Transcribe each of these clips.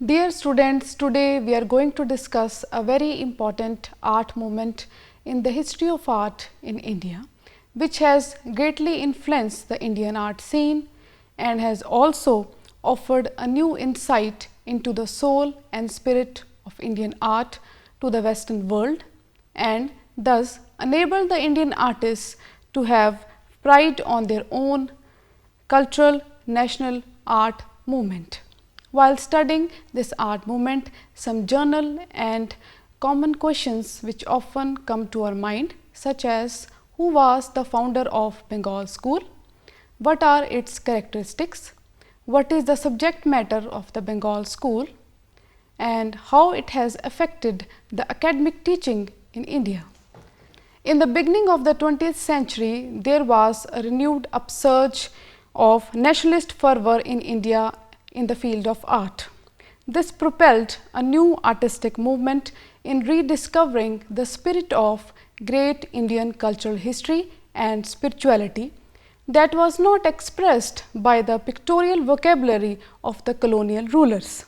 Dear students, today we are going to discuss a very important art movement in the history of art in India, which has greatly influenced the Indian art scene and has also offered a new insight into the soul and spirit of Indian art to the Western world, and thus enabled the Indian artists to have pride on their own cultural national art movement. While studying this art movement, some general and common questions which often come to our mind, such as who was the founder of Bengal School, what are its characteristics, what is the subject matter of the Bengal School, and how it has affected the academic teaching in India. In the beginning of the 20th century, there was a renewed upsurge of nationalist fervor in India in the field of art. This propelled a new artistic movement in rediscovering the spirit of great Indian cultural history and spirituality that was not expressed by the pictorial vocabulary of the colonial rulers.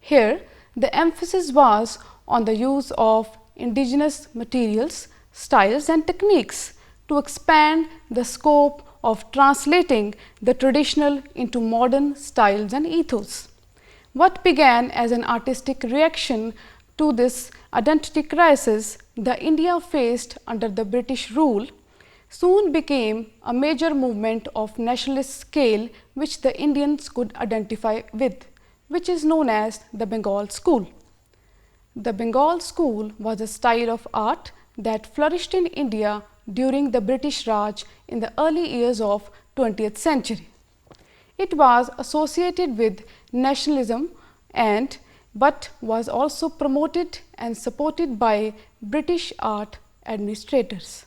Here, the emphasis was on the use of indigenous materials, styles and techniques to expand the scope of translating the traditional into modern styles and ethos. What began as an artistic reaction to this identity crisis the India faced under the British rule soon became a major movement of nationalist scale which the Indians could identify with, which is known as the Bengal School. The Bengal School was a style of art that flourished in India during the British Raj in the early years of 20th century. It was associated with nationalism but was also promoted and supported by British art administrators.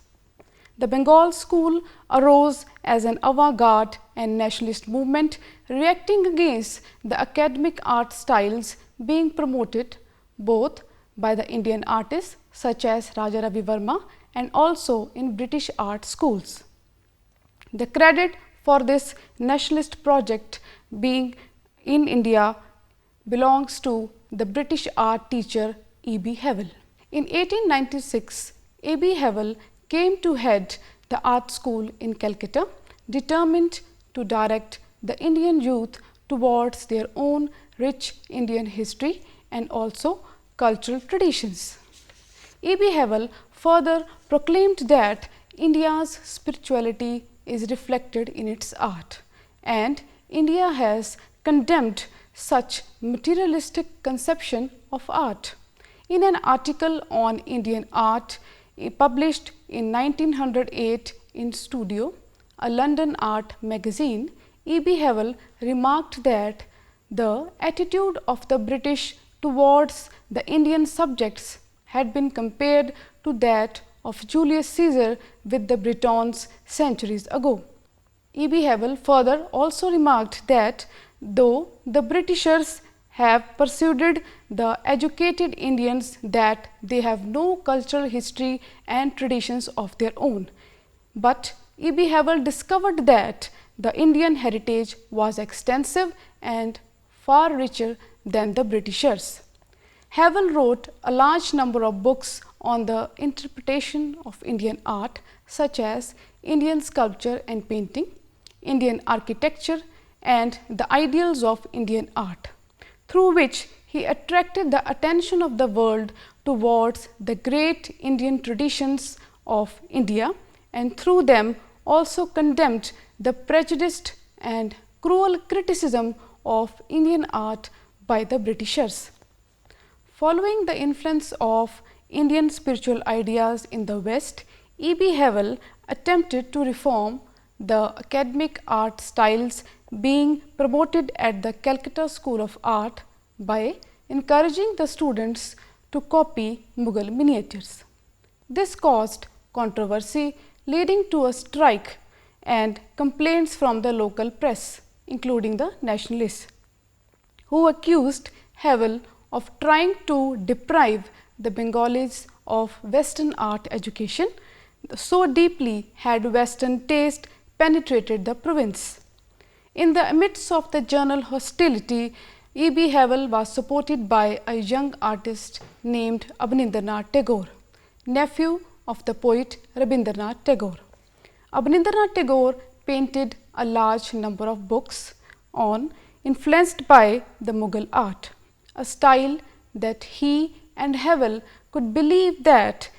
The Bengal School arose as an avant-garde and nationalist movement reacting against the academic art styles being promoted both by the Indian artists such as Raja Ravi Verma and also in British art schools. The credit for this nationalist project being in India belongs to the British art teacher E.B. Hewell. In 1896, E.B. Hewell came to head the art school in Calcutta, determined to direct the Indian youth towards their own rich Indian history and also cultural traditions. E.B. Hewell further proclaimed that India's spirituality is reflected in its art, and India has condemned such materialistic conception of art. In an article on Indian art published in 1908 in Studio, a London art magazine, E.B. Hewell remarked that the attitude of the British towards the Indian subjects had been compared to that of Julius Caesar with the Britons centuries ago. E.B. Hewell further also remarked that though the Britishers have persuaded the educated Indians that they have no cultural history and traditions of their own, but E.B. Hewell discovered that the Indian heritage was extensive and far richer than the Britishers. Hewell wrote a large number of books on the interpretation of Indian art, such as Indian sculpture and painting, Indian architecture and the ideals of Indian art, through which he attracted the attention of the world towards the great Indian traditions of India, and through them also condemned the prejudiced and cruel criticism of Indian art by the Britishers. Following the influence of Indian spiritual ideas in the West, E.B. Hewell attempted to reform the academic art styles being promoted at the Calcutta School of Art by encouraging the students to copy Mughal miniatures. This caused controversy, leading to a strike and complaints from the local press, including the nationalists, who accused Hewell of trying to deprive the Bengalis of Western art education, so deeply had Western taste penetrated the province. In the midst of the general hostility E.B. Havel was supported by a young artist named Abanindranath Tagore, nephew of the poet Rabindranath Tagore. Abanindranath Tagore painted a large number of books on influenced by the Mughal art, a style that he and Havel could believe that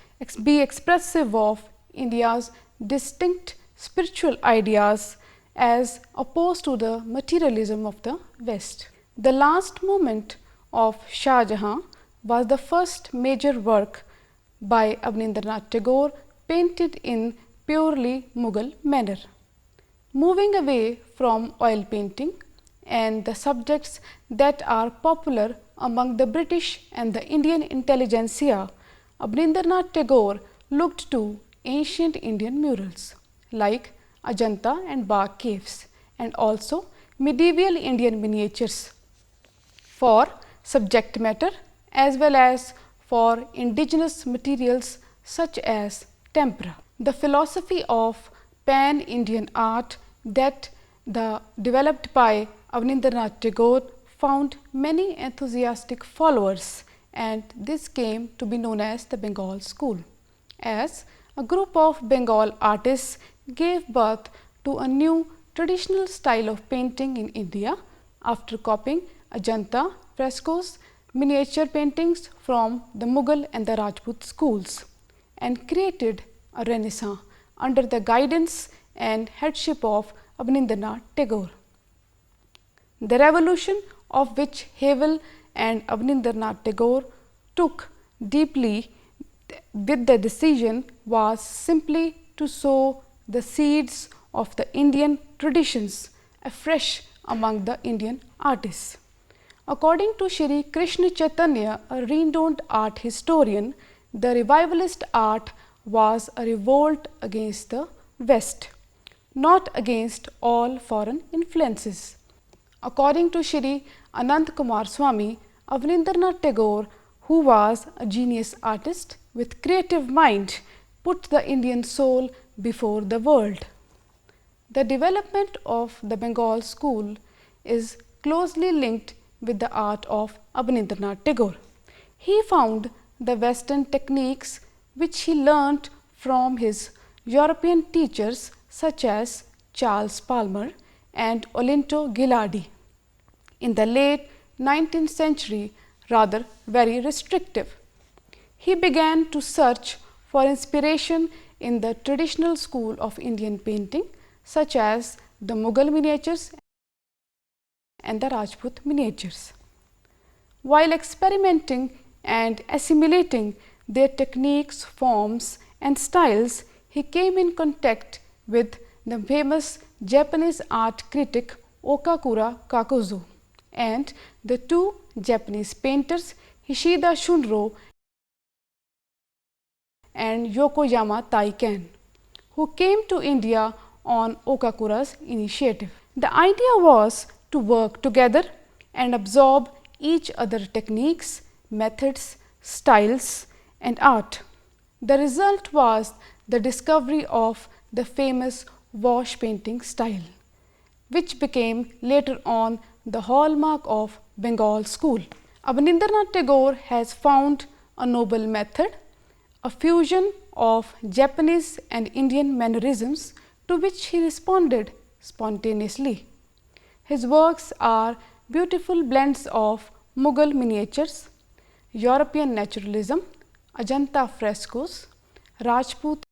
be expressive of India's distinct spiritual ideas as opposed to the materialism of the West. The last movement of Shah Jahan was the first major work by Abanindranath Tagore painted in purely Mughal manner. Moving away from oil painting and the subjects that are popular among the British and the Indian intelligentsia, Abanindranath Tagore looked to ancient Indian murals like Ajanta and Bagh caves and also medieval Indian miniatures for subject matter as well as for indigenous materials such as tempera. The philosophy of pan-Indian art that developed by Abanindranath Tagore found many enthusiastic followers, and this came to be known as the Bengal School, as a group of Bengal artists gave birth to a new traditional style of painting in India after copying Ajanta frescoes, miniature paintings from the Mughal and the Rajput schools, and created a renaissance under the guidance and headship of Abanindranath Tagore. The revolution of which Havel and Abanindranath Tagore took deeply with the decision was simply to sow the seeds of the Indian traditions afresh among the Indian artists. According to Shri Krishna Chaitanya, a renowned art historian, the revivalist art was a revolt against the West, not against all foreign influences. According to Shri Anand Kumar Swami, Abanindranath Tagore, who was a genius artist with creative mind, put the Indian soul before the world. The development of the Bengal School is closely linked with the art of Abanindranath Tagore. He found the Western techniques which he learnt from his European teachers such as Charles Palmer and Olinto Gilardi in the late 19th century rather very restrictive. He began to search for inspiration in the traditional school of Indian painting such as the Mughal miniatures and the Rajput miniatures. While experimenting and assimilating their techniques, forms and styles, he came in contact with the famous Japanese art critic Okakura Kakuzu and the two Japanese painters Hishida Shunro and Yokoyama Taiken, who came to India on Okakura's initiative. The idea was to work together and absorb each other's techniques, methods, styles and art. The result was the discovery of the famous wash painting style, which became later on the hallmark of Bengal School. Abanindranath Tagore has found a noble method, a fusion of Japanese and Indian mannerisms to which he responded spontaneously. His works are beautiful blends of Mughal miniatures, European naturalism, Ajanta frescoes, Rajput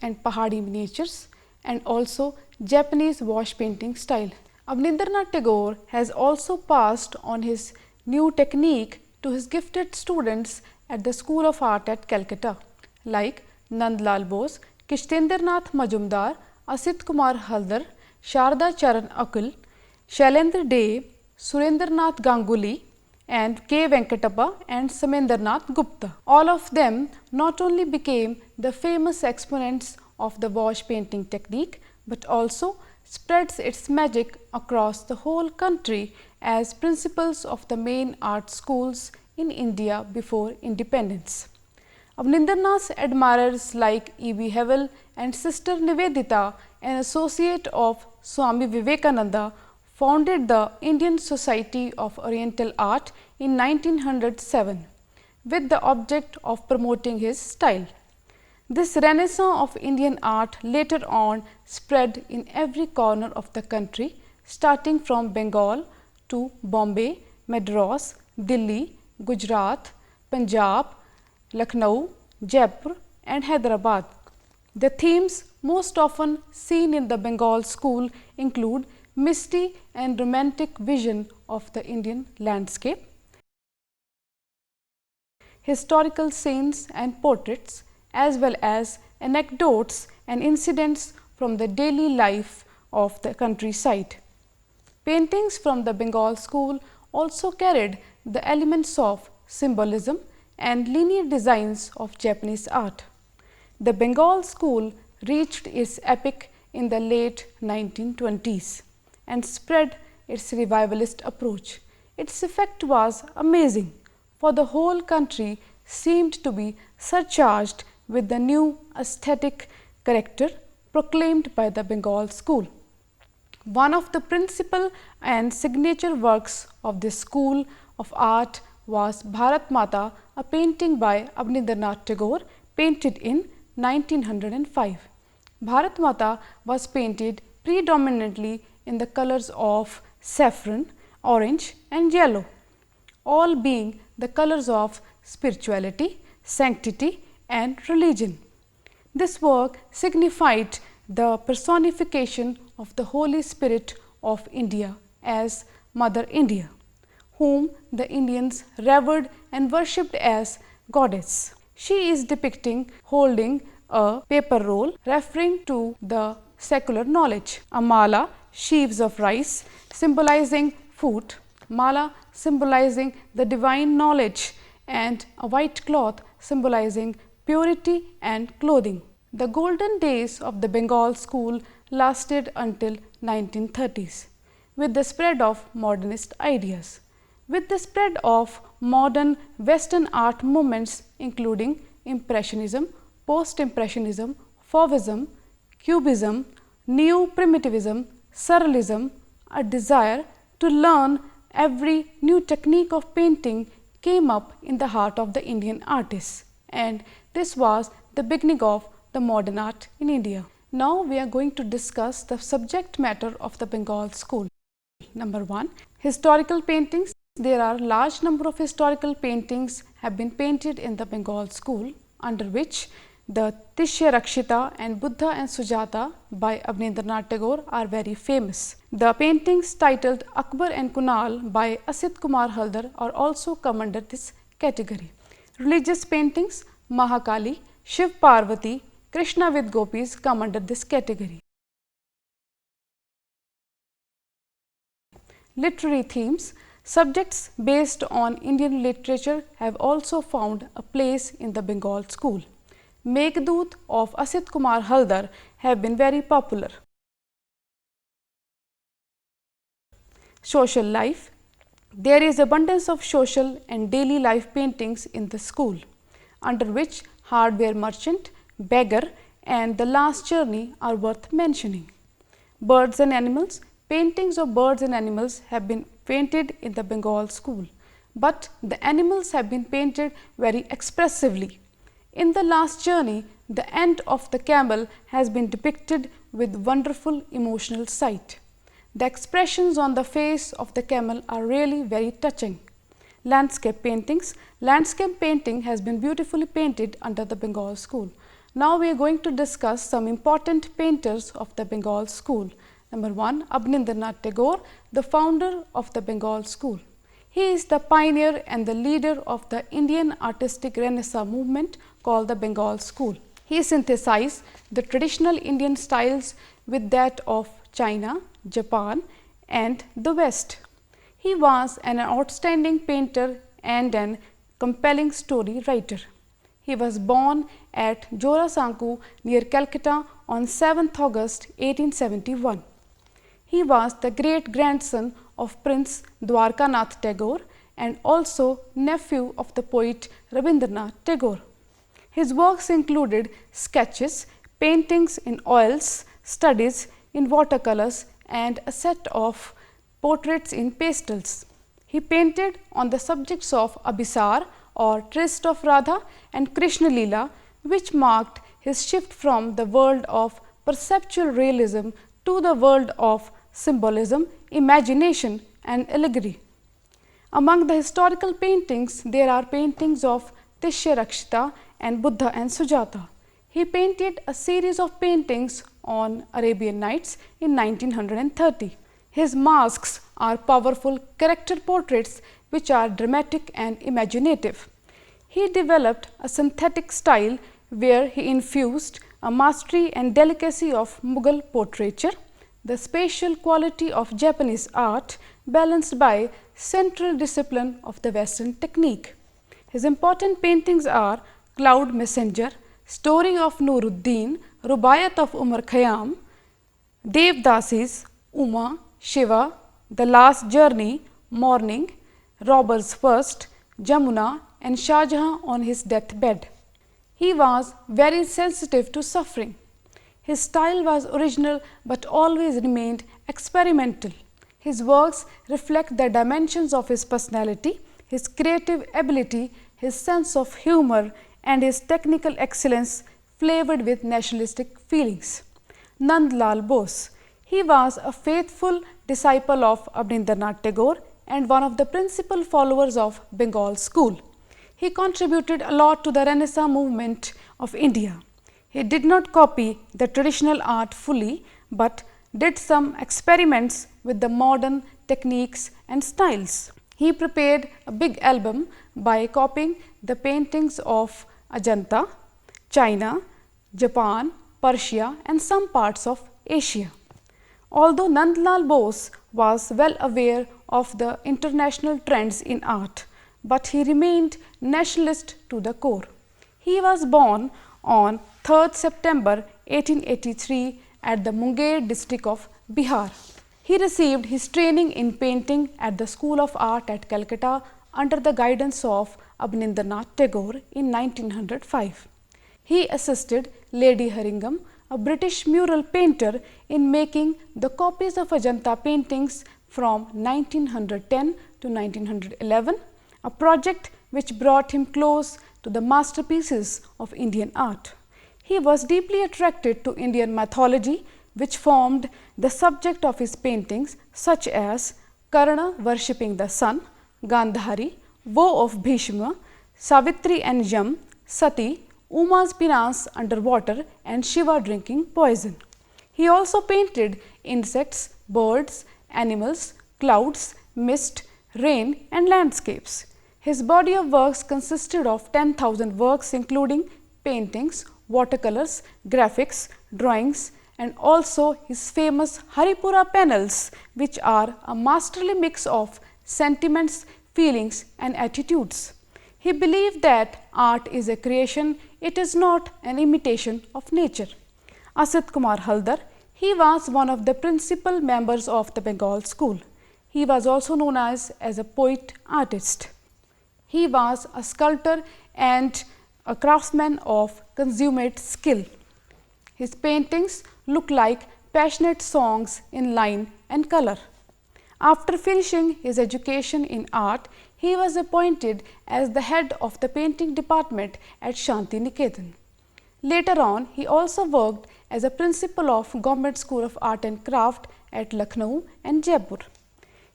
and Pahadi miniatures and also Japanese wash painting style. Abanindranath Tagore has also passed on his new technique to his gifted students at the School of Art at Calcutta like Nandlal Bose, Kshitindranath Mazumdar, Asit Kumar Haldar, Sharda Charan Ukil, Shailendra De, Surendranath Ganguly and K. Venkatappa and Samendranath Gupta. All of them not only became the famous exponents of the wash painting technique, but also spreads its magic across the whole country as principals of the main art schools in India before independence. Abanindranath's admirers like E.B. Havel and Sister Nivedita, an associate of Swami Vivekananda, founded the Indian Society of Oriental Art in 1907 with the object of promoting his style. This renaissance of Indian art later on spread in every corner of the country, starting from Bengal to Bombay, Madras, Delhi, Gujarat, Punjab, Lucknow, Jaipur and Hyderabad. The themes most often seen in the Bengal School include misty and romantic vision of the Indian landscape, historical scenes and portraits, as well as anecdotes and incidents from the daily life of the countryside. Paintings from the Bengal School also carried the elements of symbolism and linear designs of Japanese art. The Bengal School reached its epic in the late 1920s and spread its revivalist approach. Its effect was amazing, for the whole country seemed to be surcharged with the new aesthetic character proclaimed by the Bengal School. One of the principal and signature works of this school of art was Bharat Mata, a painting by Rabindranath Tagore, painted in 1905. Bharat Mata was painted predominantly in the colors of saffron, orange and yellow, all being the colors of spirituality, sanctity and religion. This work signified the personification of the Holy Spirit of India as Mother India, whom the Indians revered and worshipped as goddess. She is depicting holding a paper roll referring to the secular knowledge, a mala, sheaves of rice symbolizing food, mala symbolizing the divine knowledge and a white cloth symbolizing purity and clothing. The golden days of the Bengal School lasted until 1930s with the spread of modernist ideas. With the spread of modern Western art movements including Impressionism, Post-Impressionism, Fauvism, Cubism, Neo-Primitivism, Surrealism, a desire to learn every new technique of painting came up in the heart of the Indian artists, and this was the beginning of the modern art in India. Now we are going to discuss the subject matter of the Bengal School. Number 1, historical paintings. There are large number of historical paintings have been painted in the Bengal School, under which the Tishya Rakshita and Buddha and Sujata by Rabindranath Tagore are very famous. The paintings titled Akbar and Kunal by Asit Kumar Haldar are also come under this category. Religious paintings Mahakali, Shiv Parvati, Krishna with gopis come under this category. Literary themes. Subjects based on Indian literature have also found a place in the Bengal School. Meghdoot of Asit Kumar Haldar have been very popular. Social life. There is abundance of social and daily life paintings in the school, under which Hardware Merchant, Beggar and The Last Journey are worth mentioning. Birds and animals. Paintings of birds and animals have been painted in the Bengal School, but the animals have been painted very expressively. In The Last Journey, the end of the camel has been depicted with wonderful emotional sight. The expressions on the face of the camel are really very touching. Landscape paintings. Landscape painting has been beautifully painted under the Bengal School. Now we are going to discuss some important painters of the Bengal School. Number 1, Rabindranath Tagore, the founder of the Bengal School. He is the pioneer and the leader of the Indian artistic Renaissance movement called the Bengal School. He synthesized the traditional Indian styles with that of China, Japan and the West. He was an outstanding painter and an compelling story writer. He was born at Jorasanko near Calcutta on 7th August 1871. He was the great-grandson of Prince Dwarkanath Tagore and also nephew of the poet Rabindranath Tagore. His works included sketches, paintings in oils, studies in watercolors and a set of portraits in pastels. He painted on the subjects of Abhisar or Tryst of Radha and Krishna Leela, which marked his shift from the world of perceptual realism to the world of symbolism, imagination and allegory. Among the historical paintings, there are paintings of Tishya and Buddha and Sujata. He painted a series of paintings on Arabian Nights in 1930. His masks are powerful character portraits which are dramatic and imaginative. He developed a synthetic style where he infused a mastery and delicacy of Mughal portraiture, the spatial quality of Japanese art balanced by central discipline of the Western technique. His important paintings are Cloud Messenger, Story of Nuruddin, Rubaiyat of Umar Khayyam, Devdasis, Uma, Shiva, The Last Journey, Morning, Robbers First, Jamuna and Shah Jahan on his deathbed. He was very sensitive to suffering. His style was original but always remained experimental. His works reflect the dimensions of his personality, his creative ability, his sense of humor and his technical excellence flavored with nationalistic feelings. Nand Lal Bose. He was a faithful disciple of Rabindranath Tagore and one of the principal followers of Bengal School. He contributed a lot to the Renaissance movement of India. He did not copy the traditional art fully, but did some experiments with the modern techniques and styles. He prepared a big album by copying the paintings of Ajanta, China, Japan, Persia and some parts of Asia. Although Nandlal Bose was well aware of the international trends in art, but he remained nationalist to the core. He was born on 3rd September 1883 at the Munger district of Bihar. He received his training in painting at the School of Art at Calcutta under the guidance of Rabindranath Tagore in 1905. He assisted Lady Haringham, a British mural painter, in making the copies of Ajanta paintings from 1910 to 1911, a project which brought him close to the masterpieces of Indian art. He was deeply attracted to Indian mythology, which formed the subject of his paintings, such as Karna worshipping the sun, Gandhari, Woe of Bhishma, Savitri and Yam, Sati, Uma's penance underwater and Shiva drinking poison. He also painted insects, birds, animals, clouds, mist, rain and landscapes. His body of works consisted of 10,000 works including paintings, watercolors, graphics, drawings and also his famous Haripura panels, which are a masterly mix of sentiments, feelings and attitudes. He believed that art is a creation, it is not an imitation of nature. Asit Kumar Haldar, he was one of the principal members of the Bengal School. He was also known as a poet artist. He was a sculptor and a craftsman of consummate skill. His paintings look like passionate songs in line and color. After finishing his education in art, he was appointed as the head of the painting department at Shanti Niketan. Later on, he also worked as a principal of Government School of Art and Craft at Lucknow and Jaipur.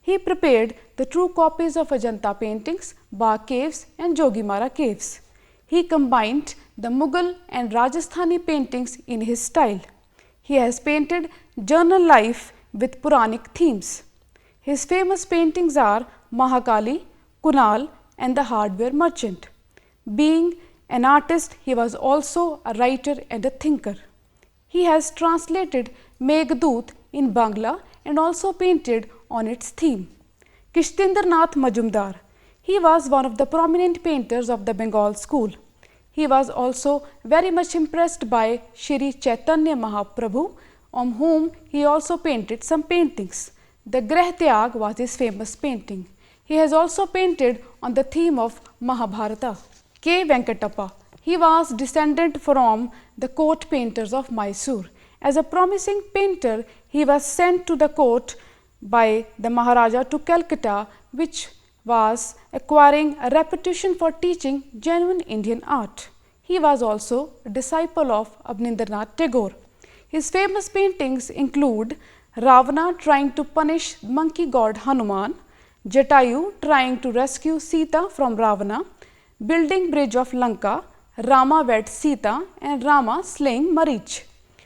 He prepared the true copies of Ajanta paintings, Bagh Caves and Jogimara Caves. He combined the Mughal and Rajasthani paintings in his style. He has painted journal life with Puranic themes. His famous paintings are Mahakali, Kunal and the Hardware Merchant. Being an artist, he was also a writer and a thinker. He has translated Meghdoot in Bangla and also painted on its theme. Kshitindranath Mazumdar, he was one of the prominent painters of the Bengal School. He was also very much impressed by Shri Chaitanya Mahaprabhu, on whom he also painted some paintings. The Grah Tyag was his famous painting. He has also painted on the theme of Mahabharata. K. Venkatappa, he was descendant from the court painters of Mysore. As a promising painter, he was sent to the court by the Maharaja to Calcutta, which was acquiring a reputation for teaching genuine Indian art. He was also a disciple of Rabindranath Tagore. His famous paintings include Ravana trying to punish monkey god Hanuman, Jatayu trying to rescue Sita from Ravana, building bridge of Lanka, Rama wed Sita, and Rama slaying Marich.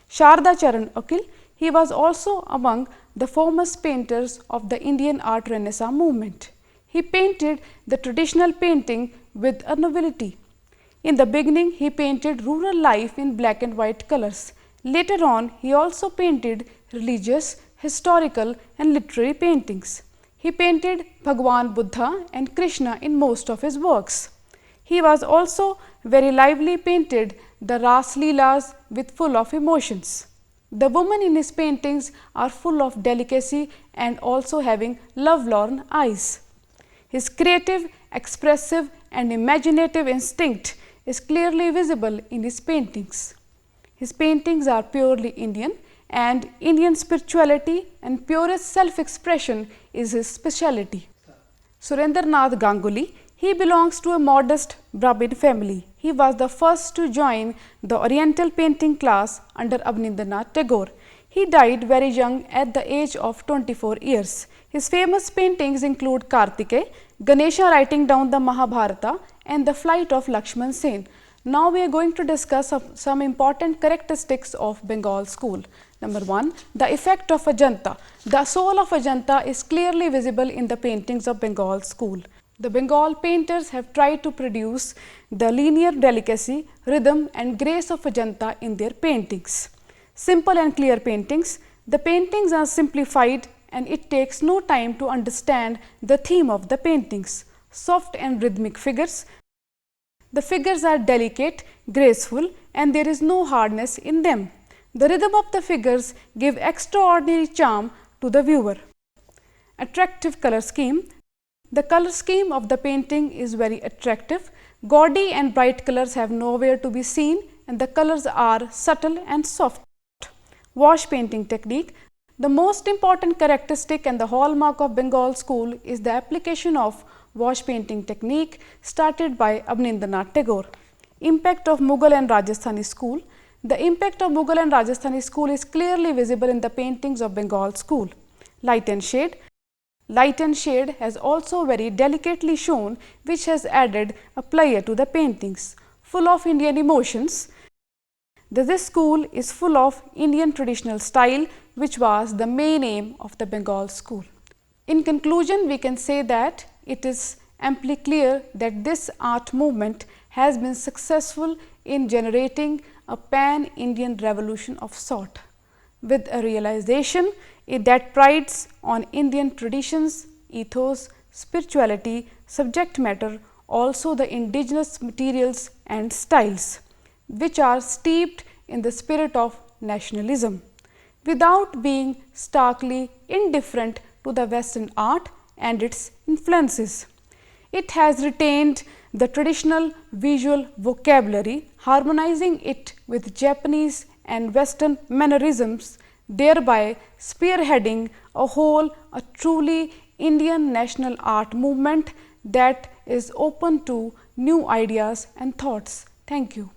Sharda Charan Ukil, he was also among the foremost painters of the Indian art Renaissance movement. He painted the traditional painting with a novelty. In the beginning, he painted rural life in black and white colors. Later on, he also painted religious, historical, and literary paintings. He painted Bhagwan Buddha and Krishna in most of his works. He was also very lively painted the Ras Leelas with full of emotions. The women in his paintings are full of delicacy and also having lovelorn eyes. His creative, expressive, and imaginative instinct is clearly visible in his paintings. His paintings are purely Indian, and Indian spirituality and purest self-expression is his speciality. Surendranath Ganguly, he belongs to a modest Brahmin family. He was the first to join the Oriental painting class under Rabindranath Tagore. He died very young at the age of 24 years. His famous paintings include Kartikeya, Ganesha writing down the Mahabharata, and the flight of Lakshman Sen. Now we are going to discuss some important characteristics of Bengal School. Number 1, the effect of Ajanta. The soul of Ajanta is clearly visible in the paintings of Bengal School. The Bengal painters have tried to produce the linear delicacy, rhythm, and grace of Ajanta in their paintings. Simple and clear paintings. The paintings are simplified and it takes no time to understand the theme of the paintings. Soft and rhythmic figures. The figures are delicate, graceful, and there is no hardness in them. The rhythm of the figures give extraordinary charm to the viewer. Attractive color scheme. The color scheme of the painting is very attractive. Gaudy and bright colors have nowhere to be seen, and the colors are subtle and soft. Wash painting technique. The most important characteristic and the hallmark of Bengal School is the application of wash painting technique started by Rabindranath Tagore. Impact of Mughal and Rajasthani School. The impact of Mughal and Rajasthani School is clearly visible in the paintings of Bengal School. Light and shade. Light and shade has also very delicately shown, which has added a flair to the paintings. Full of Indian emotions. This school is full of Indian traditional style, which was the main aim of the Bengal School. In conclusion, we can say that it is amply clear that this art movement has been successful in generating a pan-Indian revolution of sort, with a realization that prides on Indian traditions, ethos, spirituality, subject matter, also the indigenous materials and styles, which are steeped in the spirit of nationalism, without being starkly indifferent to the Western art and its influences. It has retained the traditional visual vocabulary, harmonizing it with Japanese and Western mannerisms, thereby spearheading a truly Indian national art movement that is open to new ideas and thoughts. Thank you.